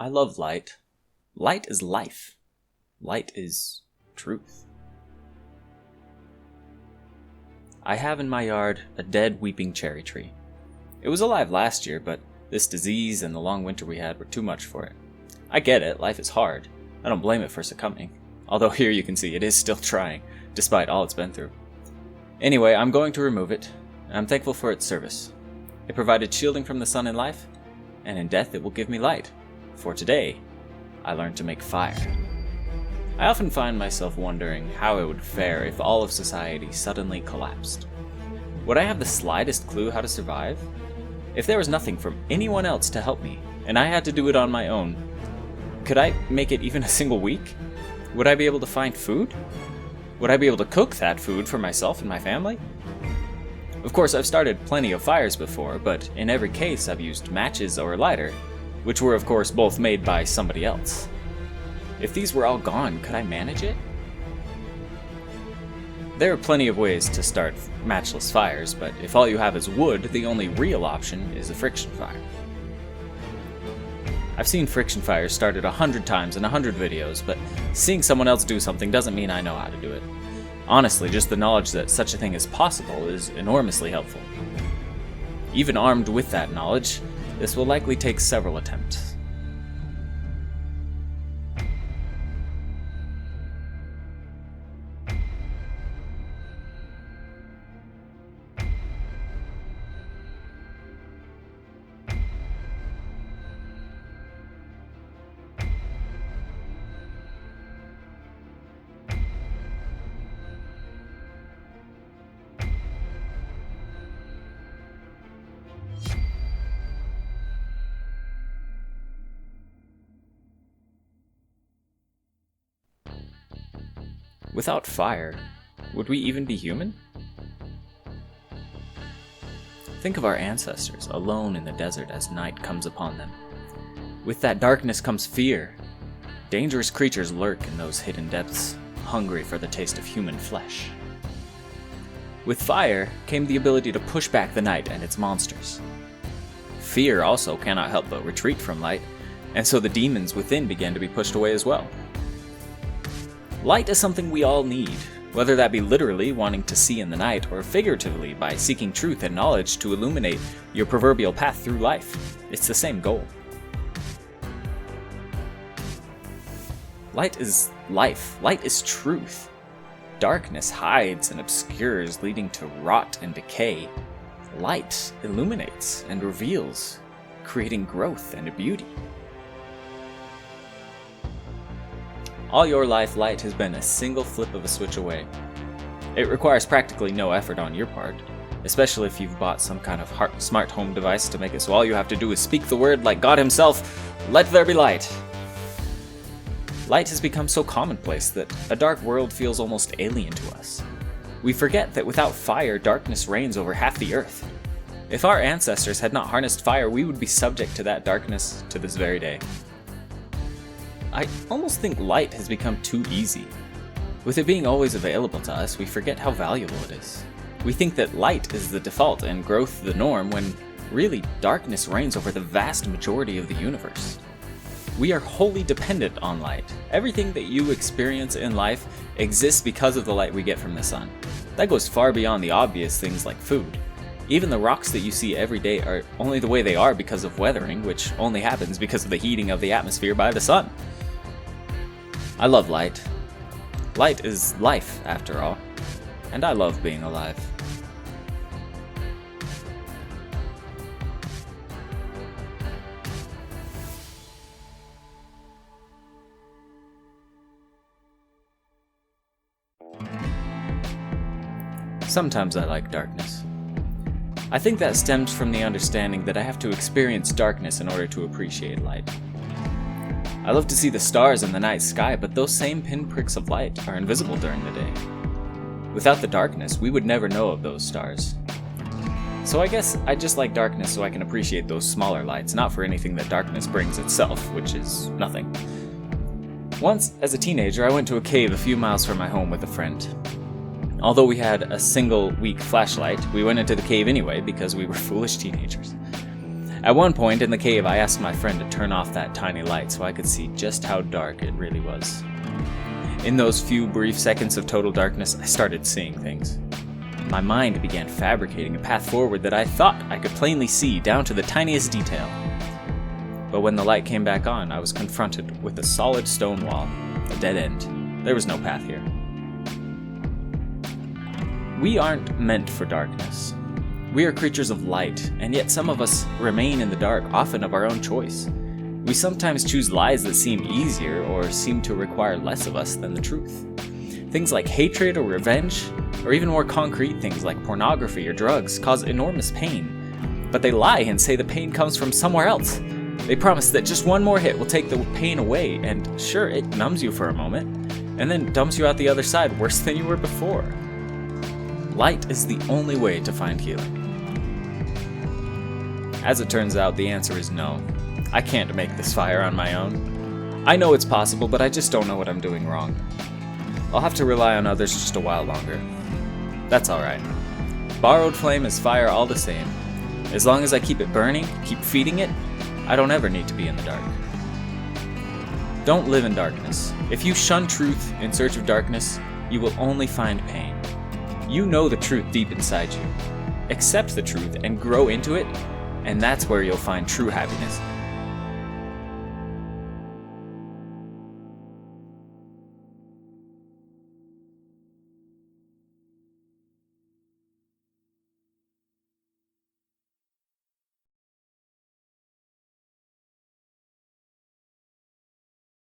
I love light. Light is life. Light is truth. I have in my yard a dead weeping cherry tree. It was alive last year, but this disease and the long winter we had were too much for it. I get it, life is hard. I don't blame it for succumbing. Although here you can see it is still trying, despite all it's been through. Anyway, I'm going to remove it, and I'm thankful for its service. It provided shielding from the sun in life, and in death it will give me light. For today, I learned to make fire. I often find myself wondering how it would fare if all of society suddenly collapsed. Would I have the slightest clue how to survive? If there was nothing from anyone else to help me, and I had to do it on my own, could I make it even a single week? Would I be able to find food? Would I be able to cook that food for myself and my family? Of course, I've started plenty of fires before, but in every case I've used matches or a lighter, which were of course both made by somebody else. If these were all gone, could I manage it? There are plenty of ways to start matchless fires, but if all you have is wood, the only real option is a friction fire. I've seen friction fires started 100 times in 100 videos, but seeing someone else do something doesn't mean I know how to do it. Honestly, just the knowledge that such a thing is possible is enormously helpful. Even armed with that knowledge, this will likely take several attempts. Without fire, would we even be human? Think of our ancestors alone in the desert as night comes upon them. With that darkness comes fear. Dangerous creatures lurk in those hidden depths, hungry for the taste of human flesh. With fire came the ability to push back the night and its monsters. Fear also cannot help but retreat from light, and so the demons within began to be pushed away as well. Light is something we all need, whether that be literally wanting to see in the night or figuratively by seeking truth and knowledge to illuminate your proverbial path through life. It's the same goal. Light is life. Light is truth. Darkness hides and obscures, leading to rot and decay. Light illuminates and reveals, creating growth and beauty. All your life, light has been a single flip of a switch away. It requires practically no effort on your part, especially if you've bought some kind of smart home device to make it so all you have to do is speak the word like God himself, "Let there be light." Light has become so commonplace that a dark world feels almost alien to us. We forget that without fire, darkness reigns over half the earth. If our ancestors had not harnessed fire, we would be subject to that darkness to this very day. I almost think light has become too easy. With it being always available to us, we forget how valuable it is. We think that light is the default and growth the norm, when really darkness reigns over the vast majority of the universe. We are wholly dependent on light. Everything that you experience in life exists because of the light we get from the sun. That goes far beyond the obvious things like food. Even the rocks that you see every day are only the way they are because of weathering, which only happens because of the heating of the atmosphere by the sun. I love light. Light is life, after all, and I love being alive. Sometimes I like darkness. I think that stems from the understanding that I have to experience darkness in order to appreciate light. I love to see the stars in the night sky, but those same pinpricks of light are invisible during the day. Without the darkness, we would never know of those stars. So I guess I just like darkness so I can appreciate those smaller lights, not for anything that darkness brings itself, which is nothing. Once, as a teenager, I went to a cave a few miles from my home with a friend. Although we had a single weak flashlight, we went into the cave anyway because we were foolish teenagers. At one point in the cave, I asked my friend to turn off that tiny light so I could see just how dark it really was. In those few brief seconds of total darkness, I started seeing things. My mind began fabricating a path forward that I thought I could plainly see down to the tiniest detail. But when the light came back on, I was confronted with a solid stone wall, a dead end. There was no path here. We aren't meant for darkness. We are creatures of light, and yet some of us remain in the dark, often of our own choice. We sometimes choose lies that seem easier or seem to require less of us than the truth. Things like hatred or revenge, or even more concrete things like pornography or drugs, cause enormous pain. But they lie and say the pain comes from somewhere else. They promise that just one more hit will take the pain away, and sure, it numbs you for a moment, and then dumps you out the other side worse than you were before. Light is the only way to find healing. As it turns out, the answer is no. I can't make this fire on my own. I know it's possible, but I just don't know what I'm doing wrong. I'll have to rely on others just a while longer. That's alright. Borrowed flame is fire all the same. As long as I keep it burning, keep feeding it, I don't ever need to be in the dark. Don't live in darkness. If you shun truth in search of darkness, you will only find pain. You know the truth deep inside you. Accept the truth and grow into it, and that's where you'll find true happiness.